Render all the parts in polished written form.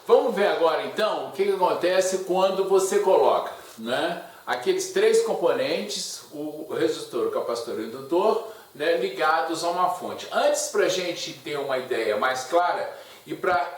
Vamos ver agora então o que acontece quando você coloca, né, aqueles três componentes, o resistor, o capacitor e o indutor, né, ligados a uma fonte. Antes, para a gente ter uma ideia mais clara e para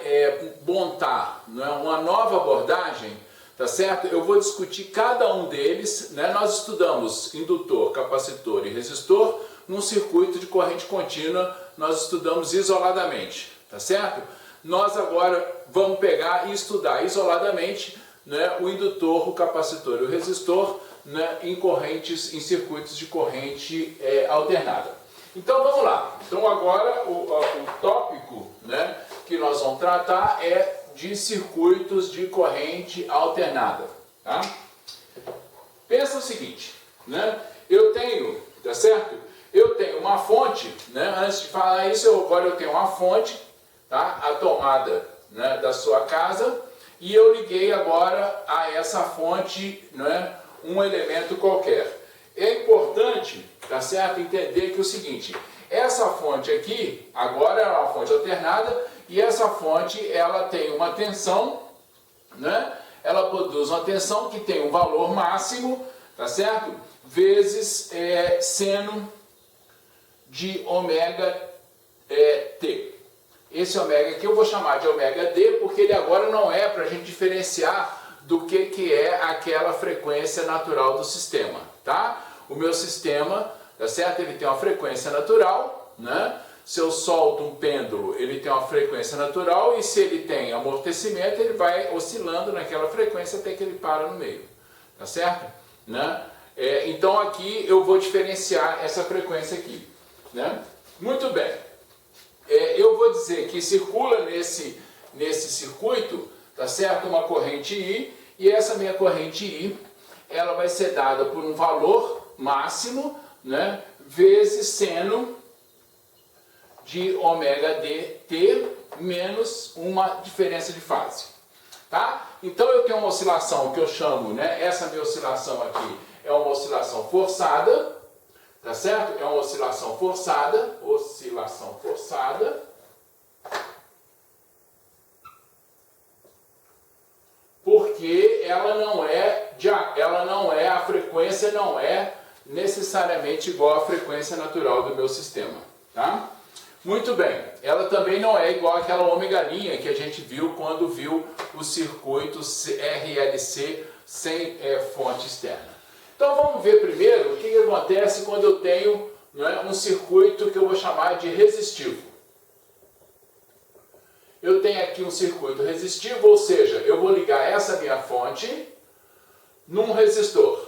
montar, né, uma nova abordagem, tá certo? Eu vou discutir cada um deles, né? Nós estudamos indutor, capacitor e resistor num circuito de corrente contínua, nós estudamos isoladamente, tá certo? Nós agora vamos pegar e estudar isoladamente, né, o indutor, o capacitor e o resistor, né, em circuitos de corrente alternada. Então vamos lá. Então agora o tópico, né, que nós vamos tratar é de circuitos de corrente alternada. Tá? Pensa o seguinte, né, eu tenho, tá certo? Eu tenho uma fonte, né, antes de falar isso, agora eu tenho uma fonte, tá, a tomada, né, da sua casa, e eu liguei agora a essa fonte, né, um elemento qualquer. É importante, tá certo, entender que é o seguinte, essa fonte aqui, agora é uma fonte alternada, e essa fonte, ela tem uma tensão, né, ela produz uma tensão que tem um valor máximo, tá certo, vezes seno de ômega T. Esse ômega aqui eu vou chamar de ômega D, porque ele agora não é para a gente diferenciar do que é aquela frequência natural do sistema, tá? O meu sistema, tá certo? Ele tem uma frequência natural, né? Se eu solto um pêndulo, ele tem uma frequência natural, e se ele tem amortecimento, ele vai oscilando naquela frequência até que ele para no meio, tá certo? Né? Então aqui eu vou diferenciar essa frequência aqui, né? Muito bem. Eu vou dizer que circula nesse circuito, tá certo, uma corrente I, e essa minha corrente I, ela vai ser dada por um valor máximo, né, vezes seno de ômega dt menos uma diferença de fase. Tá? Então eu tenho uma oscilação que eu chamo, né, essa minha oscilação aqui é uma oscilação forçada, tá certo? É uma oscilação forçada, porque ela não é, a frequência não é necessariamente igual à frequência natural do meu sistema, tá? Muito bem, ela também não é igual àquela ômega linha que a gente viu quando viu o circuito RLC sem fonte externa. Então vamos ver primeiro o que acontece quando eu tenho, né, um circuito que eu vou chamar de resistivo. Eu tenho aqui um circuito resistivo, ou seja, eu vou ligar essa minha fonte num resistor.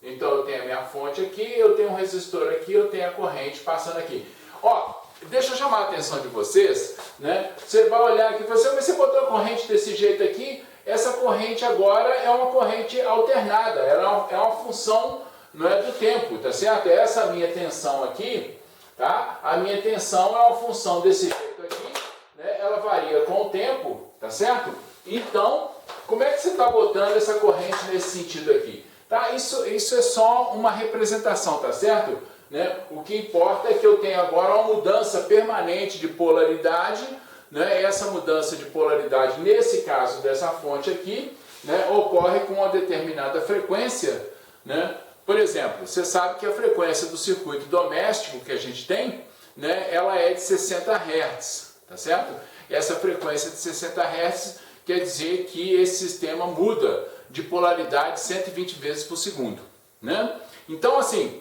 Então eu tenho a minha fonte aqui, eu tenho um resistor aqui, eu tenho a corrente passando aqui. Ó, deixa eu chamar a atenção de vocês, né? Você vai olhar aqui e falar assim, mas você botou a corrente desse jeito aqui, essa corrente agora é uma corrente alternada, ela é uma função, não é, do tempo, tá certo? Essa minha tensão aqui, tá? A minha tensão é uma função desse jeito aqui, né? Ela varia com o tempo, tá certo? Então, como é que você está botando essa corrente nesse sentido aqui? Tá? Isso é só uma representação, tá certo? Né? O que importa é que eu tenho agora uma mudança permanente de polaridade, né? Essa mudança de polaridade, nesse caso dessa fonte aqui, né, ocorre com uma determinada frequência, né? Por exemplo, você sabe que a frequência do circuito doméstico que a gente tem, né, ela é de 60 Hz, tá certo? E essa frequência de 60 Hz quer dizer que esse sistema muda de polaridade 120 vezes por segundo, né? Então assim,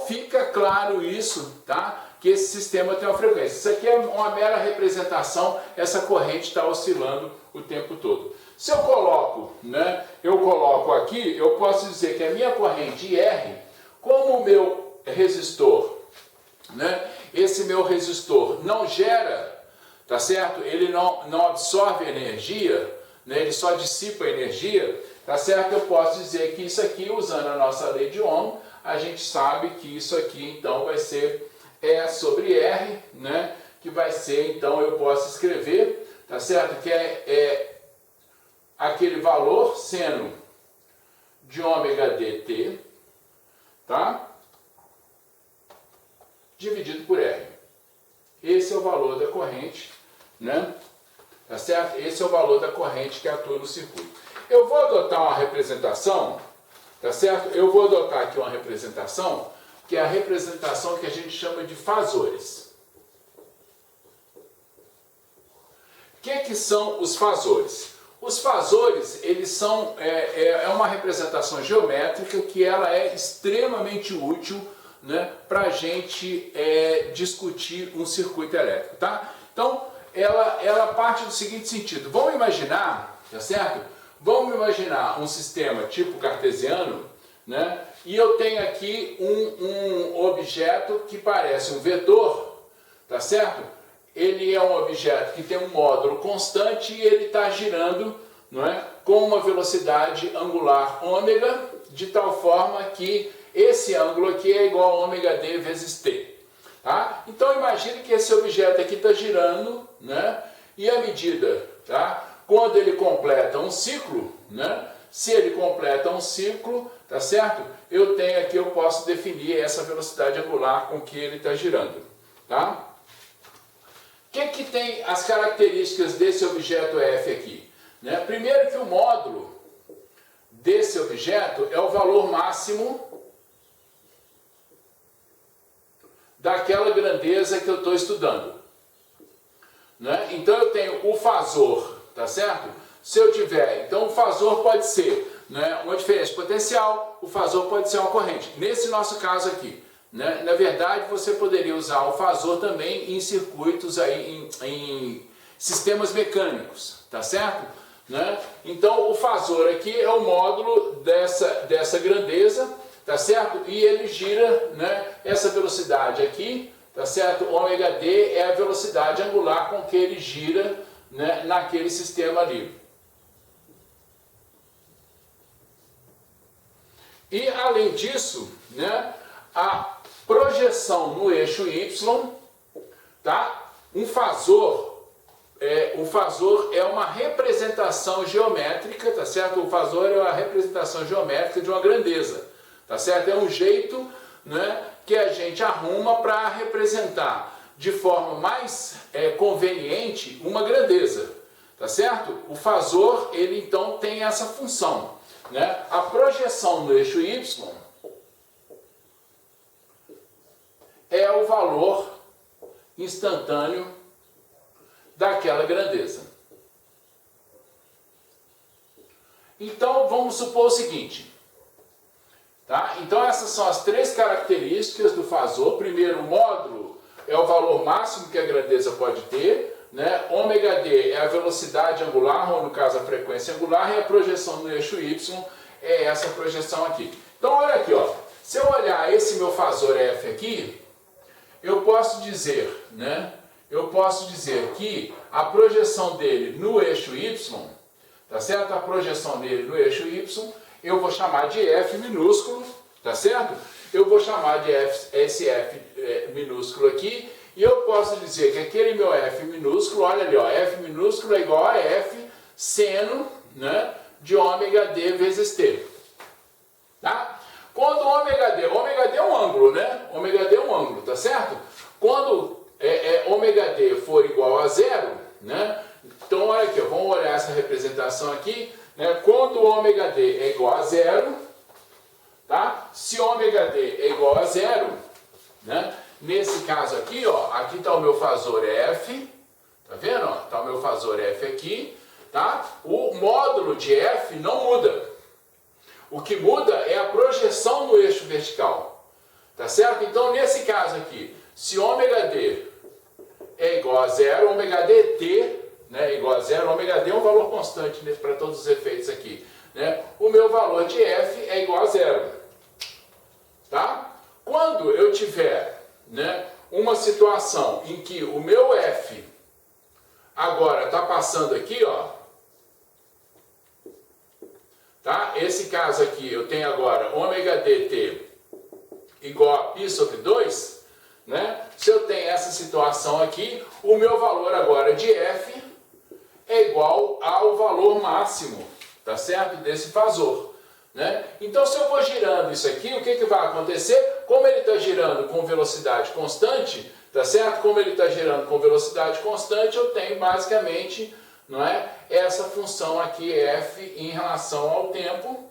fica claro isso, tá? Que esse sistema tem uma frequência. Isso aqui é uma mera representação, essa corrente está oscilando o tempo todo. Se eu coloco, né, aqui, eu posso dizer que a minha corrente R, como o meu resistor, né, esse meu resistor não gera, tá certo? Ele não absorve energia, né, ele só dissipa energia, tá certo? Eu posso dizer que isso aqui, usando a nossa lei de Ohm, a gente sabe que isso aqui então vai ser E sobre R, né? Que vai ser, então eu posso escrever, tá certo? Que é aquele valor seno de ômega dt, tá? Dividido por R. Esse é o valor da corrente, né? tá certo? Esse é o valor da corrente que atua no circuito. Eu vou adotar uma representação, tá certo? Eu vou adotar aqui uma representação, que é a representação que a gente chama de fasores. O que são os fasores? Os fasores, eles são uma representação geométrica que ela é extremamente útil, né, para a gente discutir um circuito elétrico, tá? Então, ela parte do seguinte sentido. Vamos imaginar, tá certo? Vamos imaginar um sistema tipo cartesiano, né? E eu tenho aqui um objeto que parece um vetor, tá certo? Ele é um objeto que tem um módulo constante e ele está girando, não é, com uma velocidade angular ômega, de tal forma que esse ângulo aqui é igual a ômega d vezes t. Tá? Então imagine que esse objeto aqui está girando, né, e à medida, tá, quando ele completa um ciclo, né, se ele completa um ciclo, tá certo? Eu tenho aqui, eu posso definir essa velocidade angular com que ele está girando. Tá? O que tem as características desse objeto F aqui? Né? Primeiro que o módulo desse objeto é o valor máximo daquela grandeza que eu estou estudando. Né? Então eu tenho o fasor, tá certo? Se eu tiver, então o fasor pode ser, né, uma diferença potencial, o fasor pode ser uma corrente. Nesse nosso caso aqui, né, na verdade você poderia usar o fasor também em circuitos, aí, em sistemas mecânicos, tá certo? Né? Então o fasor aqui é o módulo dessa grandeza, tá certo? E ele gira, né, essa velocidade aqui, tá certo? Ômega d é a velocidade angular com que ele gira, né, naquele sistema ali. E além disso, né, a projeção no eixo y, tá? O fasor é uma representação geométrica, tá certo? O fasor é uma representação geométrica de uma grandeza, tá certo? É um jeito, né, que a gente arruma para representar de forma mais conveniente uma grandeza, tá certo? O fasor, ele então tem essa função, né? A projeção no eixo y é o valor instantâneo daquela grandeza. Então vamos supor o seguinte, tá? Então essas são as três características do fasor. Primeiro, o módulo é o valor máximo que a grandeza pode ter, né? Ômega d é a velocidade angular, ou no caso a frequência angular, e a projeção no eixo y é essa projeção aqui. Então olha aqui, ó. Se eu olhar esse meu fasor F aqui, eu posso dizer, né? Eu posso dizer que a projeção dele no eixo y, tá certo? A projeção dele no eixo y, eu vou chamar de F minúsculo, tá certo? Eu vou chamar de esse F minúsculo aqui, e eu posso dizer que aquele meu F minúsculo, olha ali, ó, F minúsculo é igual a F seno, né, de ômega d vezes t. Tá? Quando ômega d é um ângulo, né? Ômega d é um ângulo, tá certo? Quando ômega d for igual a zero, né? Então olha aqui, ó, vamos olhar essa representação aqui, né? Quando ômega d é igual a zero, tá? Se ômega d é igual a zero, né? Nesse caso aqui, ó, aqui está o meu fasor F, tá vendo? Ó? Tá o meu fasor F aqui, tá? O módulo de F não muda. O que muda é a projeção no eixo vertical, tá certo? Então, nesse caso aqui, se ômega d é igual a zero, ômega dt, né, igual a zero, ômega d é um valor constante, né, para todos os efeitos aqui, né? O meu valor de F é igual a zero, tá? Quando eu tiver, né, uma situação em que o meu F agora está passando aqui, ó, tá? Esse caso aqui eu tenho agora ômega dt igual a π sobre 2, né? Se eu tenho essa situação aqui, o meu valor agora de F é igual ao valor máximo, tá certo? Desse fasor, né? Então, se eu vou girando isso aqui, o que vai acontecer? Como ele está girando com velocidade constante, tá certo? Como ele está girando com velocidade constante, eu tenho basicamente, não é? Essa função aqui f em relação ao tempo,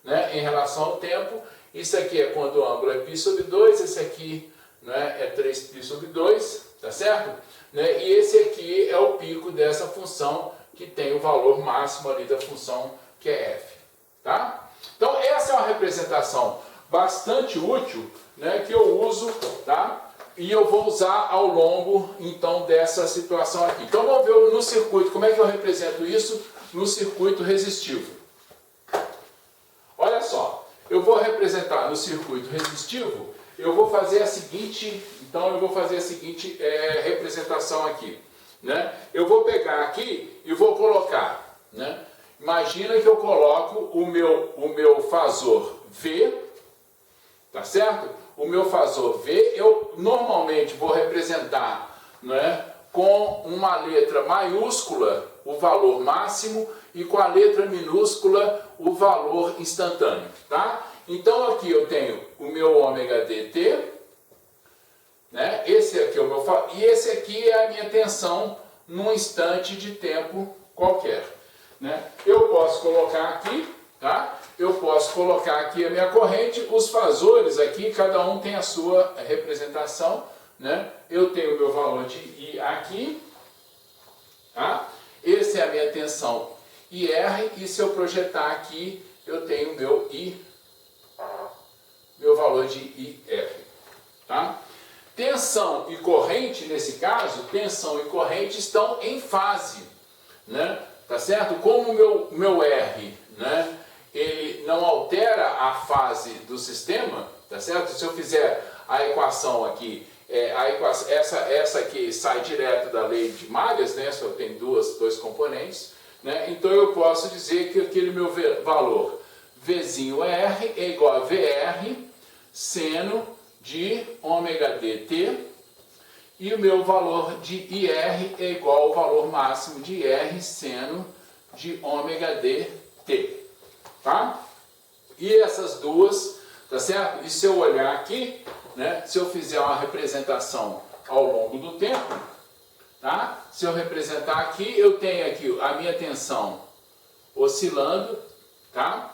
né? Em relação ao tempo, isso aqui é quando o ângulo é π sobre 2, esse aqui, né, é 3π sobre 2, tá certo? Né? E esse aqui é o pico dessa função que tem o valor máximo ali da função que é f, tá? Então essa é uma representação bastante útil, né, que eu uso, tá? E eu vou usar ao longo, então, dessa situação aqui. Então vamos ver no circuito, como é que eu represento isso no circuito resistivo. Olha só, eu vou representar no circuito resistivo, eu vou fazer a seguinte, representação aqui, né? Eu vou pegar aqui e vou colocar, né? Imagina que eu coloco o meu fasor V, tá certo? O meu fasor V, eu normalmente vou representar, né, com uma letra maiúscula o valor máximo e com a letra minúscula o valor instantâneo, tá? Então aqui eu tenho o meu ômega dt, né? Esse aqui é o meu e esse aqui é a minha tensão num instante de tempo qualquer, né? Eu posso colocar aqui, tá? Eu posso colocar aqui a minha corrente, os fasores aqui, cada um tem a sua representação, né? Eu tenho o meu valor de I aqui, tá? Essa é a minha tensão IR, e se eu projetar aqui, eu tenho meu valor de IR, tá? Tensão e corrente, nesse caso, tensão e corrente estão em fase, né? Tá certo? Como o meu R, né, ele não altera a fase do sistema, tá certo? Se eu fizer a equação aqui, essa aqui sai direto da lei de Malhas, né? Só tem dois componentes, né? Então eu posso dizer que aquele meu valor Vzinho R é igual a VR seno de ômega dt, e o meu valor de IR é igual ao valor máximo de IR seno de ômega dt, tá? E essas duas, tá certo? E se eu olhar aqui, né, se eu fizer uma representação ao longo do tempo, tá? Se eu representar aqui, eu tenho aqui a minha tensão oscilando, tá?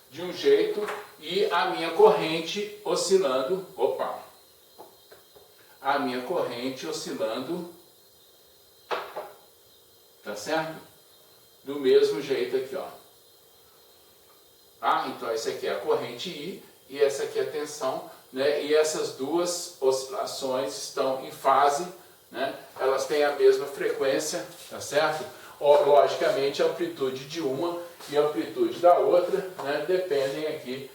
De um jeito, e a minha corrente oscilando, a minha corrente oscilando, tá certo? Do mesmo jeito aqui, ó. Tá? Então essa aqui é a corrente I e essa aqui é a tensão, né? E essas duas oscilações estão em fase, né? Elas têm a mesma frequência, tá certo? Logicamente a amplitude de uma e a amplitude da outra, né, dependem aqui,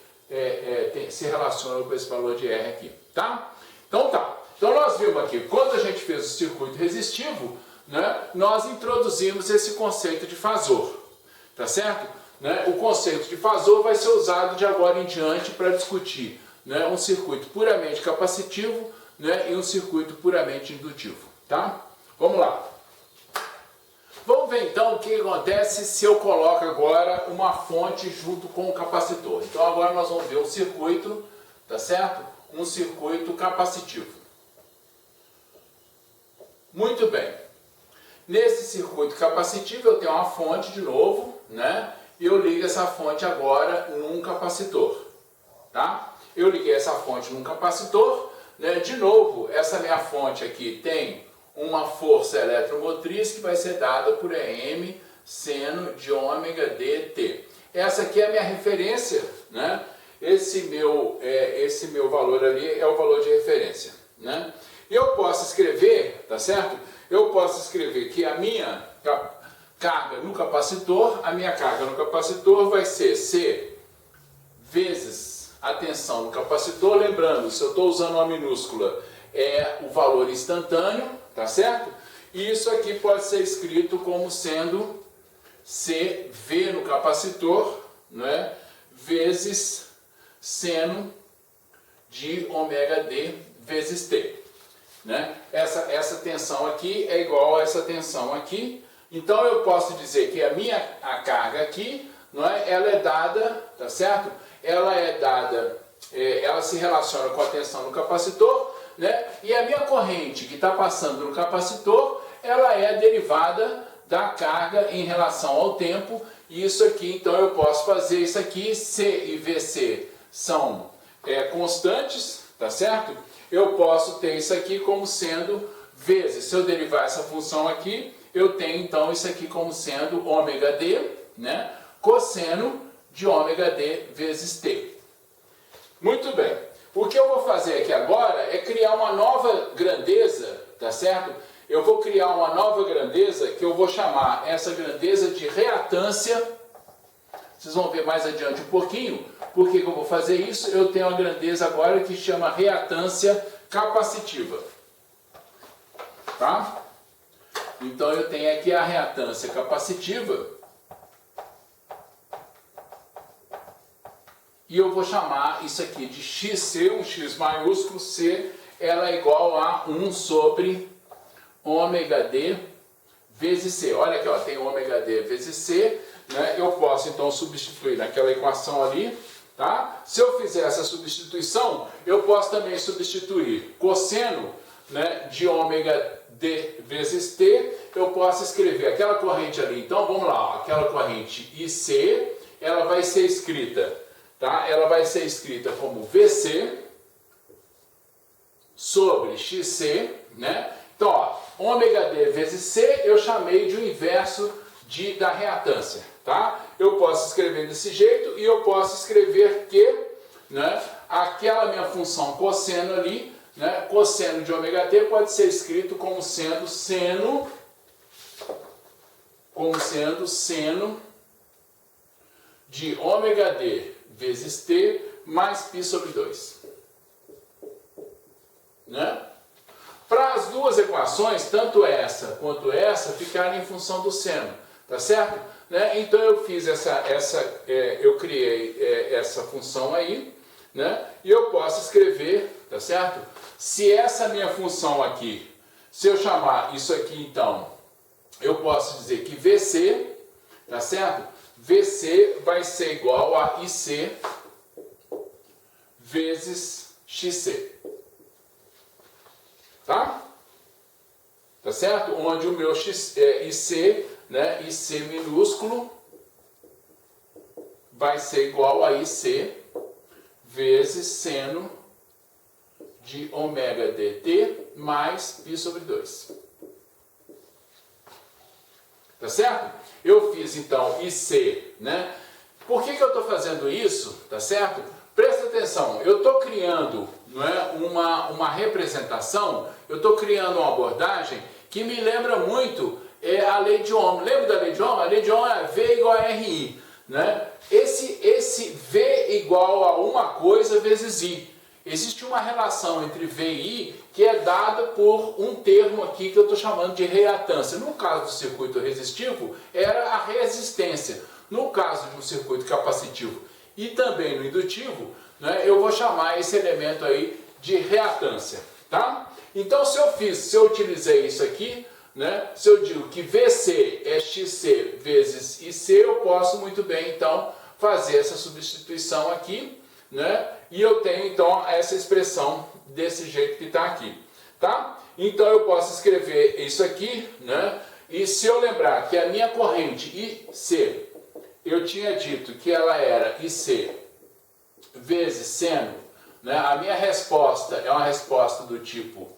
se relacionam com esse valor de R aqui, tá? Então tá. Então nós vimos aqui, quando a gente fez o circuito resistivo, né, nós introduzimos esse conceito de fasor, tá certo? Né? O conceito de fasor vai ser usado de agora em diante para discutir, né, um circuito puramente capacitivo, né, e um circuito puramente indutivo, tá? Vamos lá. Vamos ver então o que acontece se eu coloco agora uma fonte junto com o capacitor. Então agora nós vamos ver um circuito, tá certo? Um circuito capacitivo. Muito bem. Nesse circuito capacitivo eu tenho uma fonte de novo, né? E eu ligo essa fonte agora num capacitor, tá? Eu liguei essa fonte num capacitor, né? De novo, essa minha fonte aqui tem uma força eletromotriz que vai ser dada por EM seno de ômega dt. Essa aqui é a minha referência, né? Esse meu valor ali é o valor de referência, né? E eu posso escrever, tá certo? Eu posso escrever que a minha carga no capacitor, vai ser C vezes a tensão no capacitor. Lembrando, se eu estou usando uma minúscula, é o valor instantâneo, tá certo? E isso aqui pode ser escrito como sendo CV no capacitor, né, vezes seno de ômega d vezes T. Né? Essa tensão aqui é igual a essa tensão aqui. Então eu posso dizer que a carga aqui, não é, ela é dada, tá certo? Ela se relaciona com a tensão no capacitor, né? E a minha corrente que está passando no capacitor, ela é derivada da carga em relação ao tempo. E isso aqui, então, eu posso fazer isso aqui, C e VC são constantes, tá certo? Eu posso ter isso aqui como sendo vezes, se eu derivar essa função aqui, eu tenho então isso aqui como sendo ômega d, né? Cosseno de ômega d vezes t. Muito bem. O que eu vou fazer aqui agora é criar uma nova grandeza, tá certo? Eu vou criar uma nova grandeza que eu vou chamar essa grandeza de reatância. Vocês vão ver mais adiante um pouquinho. Por que eu vou fazer isso? Eu tenho uma grandeza agora que chama reatância capacitiva. Tá? Então eu tenho aqui a reatância capacitiva. E eu vou chamar isso aqui de XC, um X maiúsculo, C, ela é igual a 1 sobre ômega D vezes C. Olha aqui, ó, tem ômega D vezes C, né? Eu posso então substituir naquela equação ali, tá? Se eu fizer essa substituição, eu posso também substituir cosseno, né, de ômega D vezes T, eu posso escrever aquela corrente ali. Então vamos lá, ó, aquela corrente IC, ela vai ser escrita, tá? Ela vai ser escrita como VC sobre XC, né? Então, ó, ômega D vezes C eu chamei de o inverso da reatância, tá? Eu posso escrever desse jeito e eu posso escrever que, né, aquela minha função cosseno ali, né, cosseno de ômega t pode ser escrito como sendo seno de ômega d vezes t mais π sobre 2. Né? Para as duas equações, tanto essa quanto essa, ficarem em função do seno, tá certo? Né? Então eu fiz eu criei essa função aí, né? E eu posso escrever, tá certo? Se essa minha função aqui, se eu chamar isso aqui então, eu posso dizer que VC, tá certo? VC vai ser igual a IC vezes XC. Tá? Tá certo? Onde o meu IC, né, IC minúsculo, vai ser igual a IC vezes seno de ômega dt mais π sobre 2. Tá certo? Eu fiz então IC, né? Por que eu estou fazendo isso? Tá certo? Presta atenção, eu estou criando, não é, uma representação, eu estou criando uma abordagem que me lembra muito a lei de Ohm. Lembra da lei de Ohm? A lei de Ohm é V igual a RI. Né? Esse V igual a uma coisa vezes I. Existe uma relação entre V e I que é dada por um termo aqui que eu estou chamando de reatância. No caso do circuito resistivo, era a resistência. No caso de um circuito capacitivo e também no indutivo, né, eu vou chamar esse elemento aí de reatância. Tá? Então, se eu utilizei isso aqui, né, se eu digo que VC é XC vezes IC, eu posso muito bem, então, fazer essa substituição aqui, né, e eu tenho, então, essa expressão desse jeito que está aqui. Tá? Então, eu posso escrever isso aqui, né, e se eu lembrar que a minha corrente IC, eu tinha dito que ela era IC vezes seno, né, a minha resposta é uma resposta do tipo,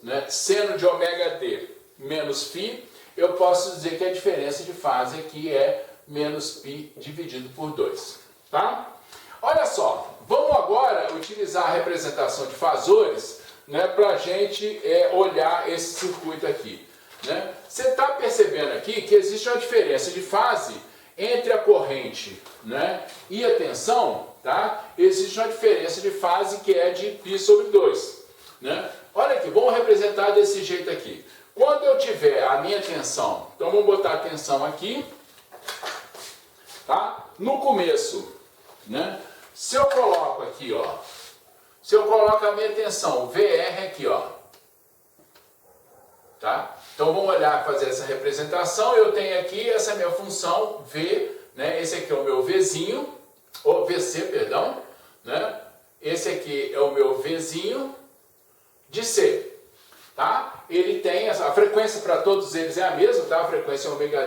né, seno de ômega d menos φ, eu posso dizer que a diferença de fase aqui é menos π dividido por 2. Tá? Olha só, vamos agora utilizar a representação de fasores, né, para a gente olhar esse circuito aqui. Né? Você está percebendo aqui que existe uma diferença de fase entre a corrente, né, e a tensão, tá? Existe uma diferença de fase que é de π sobre 2. Né? Olha aqui, vamos representar desse jeito aqui. Quando eu tiver a minha tensão, então vamos botar a tensão aqui, tá? No começo, né? Se eu coloco aqui, ó, se eu coloco a minha tensão VR aqui, ó, tá? Então vamos olhar, fazer essa representação. Eu tenho aqui essa minha função V, né? Esse aqui é o meu Vzinho, ou VC, perdão, né? Esse aqui é o meu Vzinho de C, tá? ele tem a frequência para todos eles é a mesma, tá? A frequência é ômega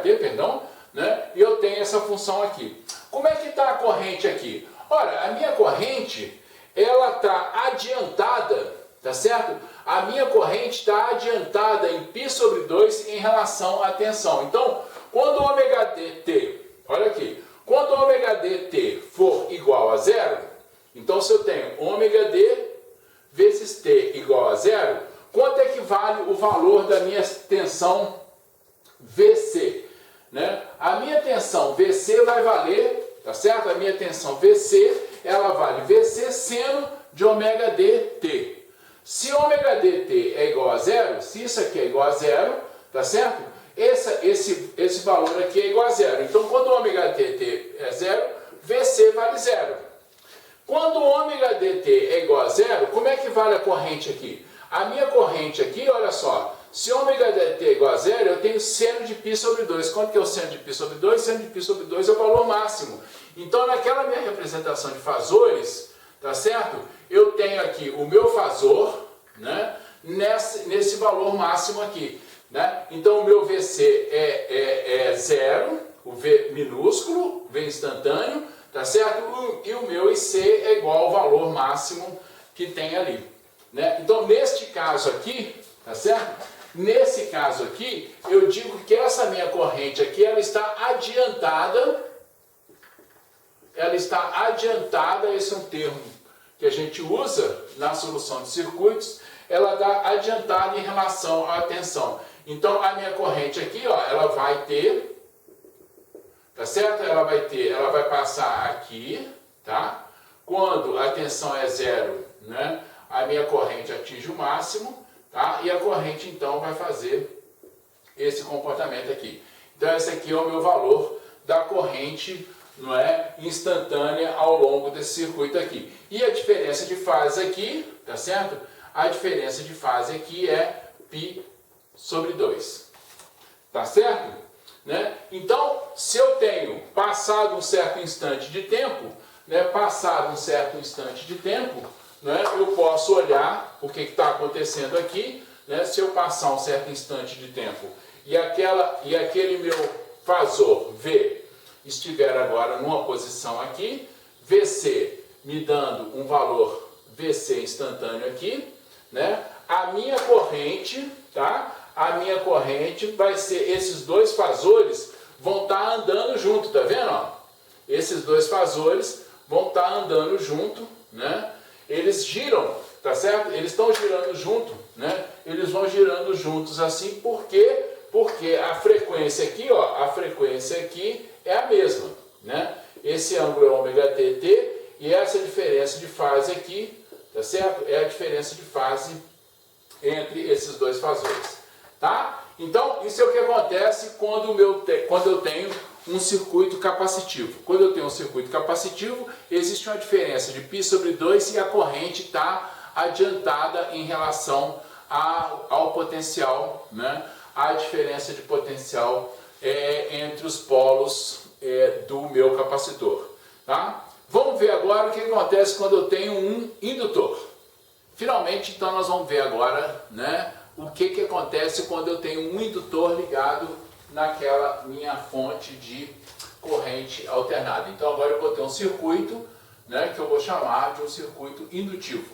t, perdão, né? E eu tenho essa função aqui. Como é que está a corrente aqui? Ora, a minha corrente, ela está adiantada, tá certo? A minha corrente está adiantada em π sobre 2 em relação à tensão. Então, quando o ômega dt, olha aqui, quando o ômega dt for igual a zero, então se eu tenho ômega d vezes t igual a zero, quanto é que vale o valor da minha tensão VC? Né? A minha tensão VC vai valer, tá certo? A minha tensão VC, ela vale VC seno de ômega dt. Se ômega dt é igual a zero, se isso aqui é igual a zero, tá certo? Esse valor aqui é igual a zero. Então, quando o ômega dt é zero, VC vale zero. Quando o ômega dt é igual a zero, como é que vale a corrente aqui? A minha corrente aqui, olha só, se ômega dt é igual a zero, eu tenho seno de π sobre 2. Quanto que é o seno de π sobre 2? Seno de π sobre 2 é o valor máximo. Então, naquela minha representação de fazores, tá certo? Eu tenho aqui o meu fazor, né, nesse valor máximo aqui. Né? Então, o meu VC é zero, o V minúsculo, V instantâneo, tá certo? E o meu IC é igual ao valor máximo que tem ali. Né? Então, neste caso aqui, tá certo? Nesse caso aqui, eu digo que essa minha corrente aqui, ela está adiantada, esse é um termo que a gente usa na solução de circuitos, ela está adiantada em relação à tensão. Então, a minha corrente aqui, ó, ela vai ter, tá certo? Ela vai passar aqui, tá? Quando a tensão é zero, né? A minha corrente atinge o máximo, tá? E a corrente, então, vai fazer esse comportamento aqui. Então, esse aqui é o meu valor da corrente, não é, instantânea ao longo desse circuito aqui. E a diferença de fase aqui, tá certo? A diferença de fase aqui é π sobre 2. Tá certo? Né? Então, se eu tenho passado um certo instante de tempo, né, né, eu posso olhar o que está acontecendo aqui, né, se eu passar um certo instante de tempo e aquele meu fazor V estiver agora numa posição aqui, VC me dando um valor VC instantâneo aqui, né, a minha corrente, tá? A minha corrente vai ser, esses dois fazores vão estar andando junto, tá vendo? Ó? Esses dois fazores vão estar andando junto, né? Eles giram, tá certo? Eles estão girando junto, né? Eles vão girando juntos assim, por quê? Porque a frequência aqui, ó, a frequência aqui é a mesma, né? Esse ângulo é ômega tt e essa diferença de fase aqui, tá certo? É a diferença de fase entre esses dois fazores. Tá? Então, isso é o que acontece quando eu tenho um circuito capacitivo. Quando eu tenho um circuito capacitivo, existe uma diferença de π sobre 2 e a corrente está adiantada em relação ao potencial, né? A diferença de potencial entre os polos do meu capacitor. Tá? Vamos ver agora o que acontece quando eu tenho um indutor. Finalmente, então, nós vamos ver agora, né, o que acontece quando eu tenho um indutor ligado naquela minha fonte de corrente alternada. Então, agora eu vou ter um circuito, né, que eu vou chamar de um circuito indutivo.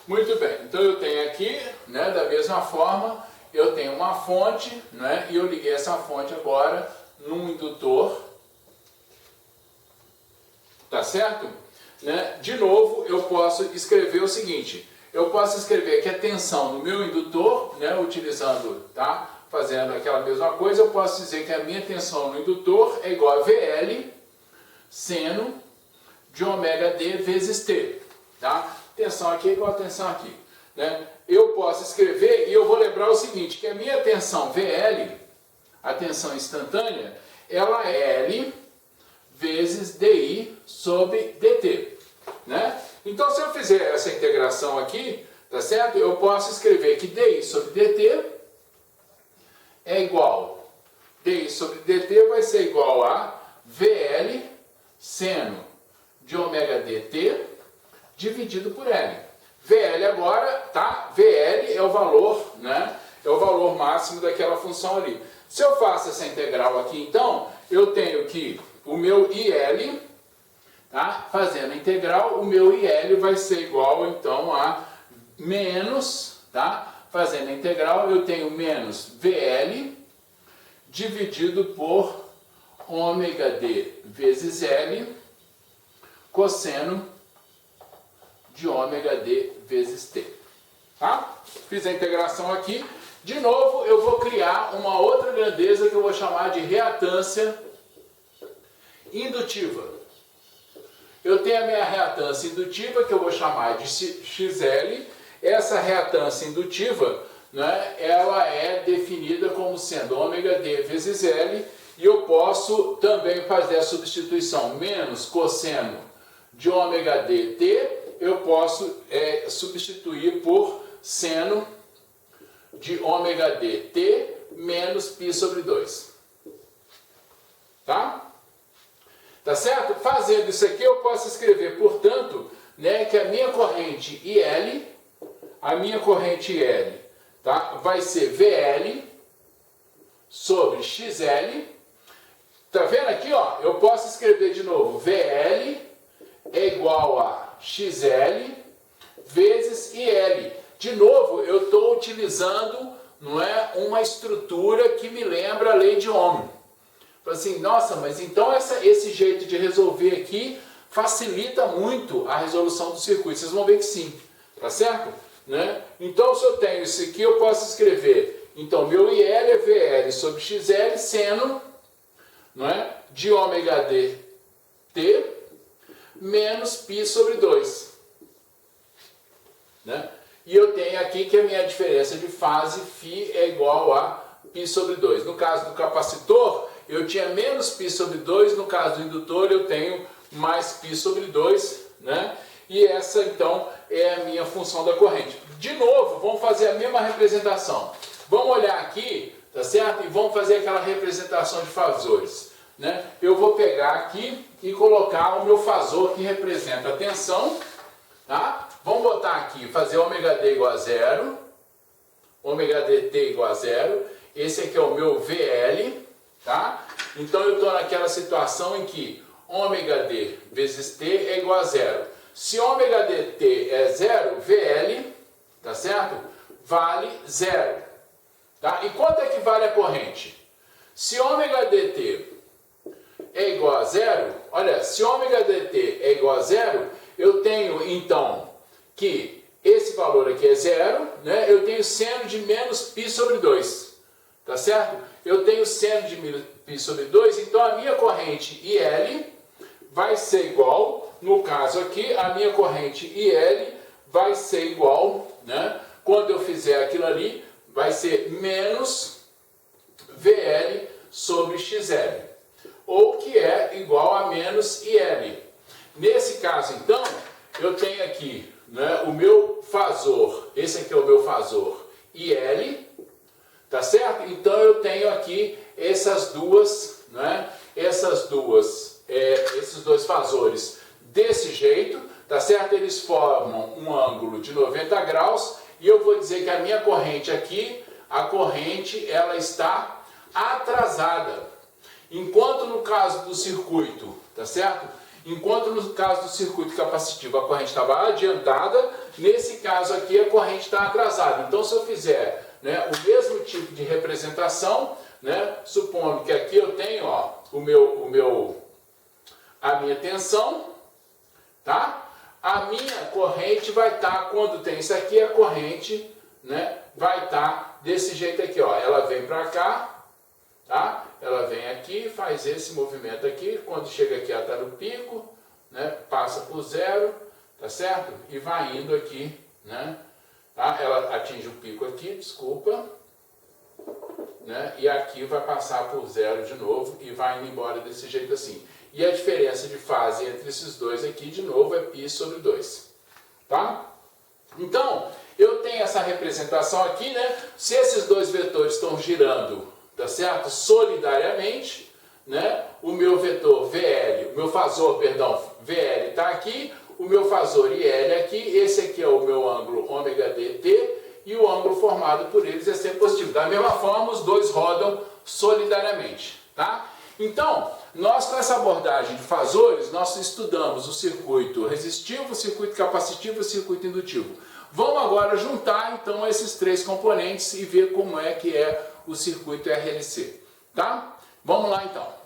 Muito bem, então eu tenho aqui, né, da mesma forma, eu tenho uma fonte, né, e eu liguei essa fonte agora num indutor, tá certo? Né? De novo, eu posso escrever o seguinte, eu posso escrever que a tensão no meu indutor, né, utilizando, tá, fazendo aquela mesma coisa, eu posso dizer que a minha tensão no indutor é igual a VL seno de ômega d vezes T, tá? Tensão aqui é igual a tensão aqui, né? Eu posso escrever e eu vou lembrar o seguinte, que a minha tensão VL, a tensão instantânea, ela é L vezes DI sobre DT, né? Então, se eu fizer essa integração aqui, tá certo? Eu posso escrever que DI sobre DT é igual, DI sobre DT vai ser igual a VL seno de ômega dt dividido por L. VL agora, tá? VL é o valor, né? É o valor máximo daquela função ali. Se eu faço essa integral aqui, então, eu tenho que o meu IL, tá? Fazendo a integral, o meu IL vai ser igual, então, a menos, tá? Fazendo a integral, eu tenho menos VL dividido por ômega d vezes L cosseno de ômega d vezes t. Tá? Fiz a integração aqui. De novo, eu vou criar uma outra grandeza que eu vou chamar de reatância indutiva. Eu tenho a minha reatância indutiva, que eu vou chamar de XL. Essa reatância indutiva, né, ela é definida como sendo ômega d vezes L, e eu posso também fazer a substituição menos cosseno de ômega dt, eu posso substituir por seno de ômega dt menos π sobre 2. Tá? Tá certo? Fazendo isso aqui, eu posso escrever, portanto, né, que a minha corrente IL, tá, vai ser VL sobre XL. Tá vendo aqui, ó? Eu posso escrever de novo, VL é igual a XL vezes IL. De novo, eu estou utilizando, não é, uma estrutura que me lembra a lei de Ohm. Assim, nossa, mas então esse jeito de resolver aqui facilita muito a resolução do circuito. Vocês vão ver que sim, tá certo? Né? Então, se eu tenho isso aqui, eu posso escrever, então, meu IL é VL sobre XL seno, não é, de ômega dt menos π sobre 2. Né? E eu tenho aqui que a minha diferença de fase φ é igual a π sobre 2. No caso do capacitor, eu tinha menos π sobre 2, no caso do indutor eu tenho mais π sobre 2, né? E essa então é a minha função da corrente. De novo, vamos fazer a mesma representação. Vamos olhar aqui, tá certo? E vamos fazer aquela representação de fasores, né? Eu vou pegar aqui e colocar o meu fasor que representa a tensão, tá? Vamos botar aqui, fazer ômega d igual a 0, ômega dt igual a 0, esse aqui é o meu VL, tá? Então eu estou naquela situação em que ômega d vezes t é igual a 0. Se ômega dt é 0, VL, tá certo? Vale 0. Tá? E quanto é que vale a corrente? Se ômega dt é igual a 0, olha, se ômega dt é igual a 0, eu tenho então que esse valor aqui é 0, né? Eu tenho seno de menos π sobre 2, tá certo? Eu tenho seno de π sobre 2, então a minha corrente IL vai ser igual, no caso aqui, a minha corrente IL vai ser igual, né? Quando eu fizer aquilo ali, vai ser menos VL sobre XL, ou que é igual a menos IL. Nesse caso, então, eu tenho aqui, né, o meu fasor, esse aqui é o meu fasor IL, tá certo? Então eu tenho aqui essas duas, né, esses dois fasores desse jeito, tá certo? Eles formam um ângulo de 90 graus e eu vou dizer que a minha corrente aqui, a corrente, ela está atrasada. Enquanto no caso do circuito, tá certo? Enquanto no caso do circuito capacitivo a corrente estava adiantada, nesse caso aqui a corrente está atrasada. Então se eu fizer, né, o mesmo tipo de representação, né, supondo que aqui eu tenho, ó, a minha tensão, tá? A minha corrente vai estar, quando tem isso aqui, a corrente, né, vai estar desse jeito aqui, ó. Ela vem para cá, tá? Ela vem aqui, faz esse movimento aqui, quando chega aqui ela está no pico, né, passa por 0, tá certo? E vai indo aqui, né? Tá? Ela atinge o pico aqui, desculpa, né? E aqui vai passar por 0 de novo e vai indo embora desse jeito assim. E a diferença de fase entre esses dois aqui, de novo, é π sobre 2, tá? Então, eu tenho essa representação aqui, né? Se esses dois vetores estão girando, tá certo? Solidariamente, né? O meu vetor VL, o meu fasor, perdão, VL está aqui, o meu fasor IL aqui, esse aqui é o meu ângulo ômega dt, e o ângulo formado por eles é sempre positivo. Da mesma forma, os dois rodam solidariamente, tá? Então, nós com essa abordagem de fasores, nós estudamos o circuito resistivo, o circuito capacitivo e o circuito indutivo. Vamos agora juntar, então, esses três componentes e ver como é que é o circuito RLC, tá? Vamos lá, então.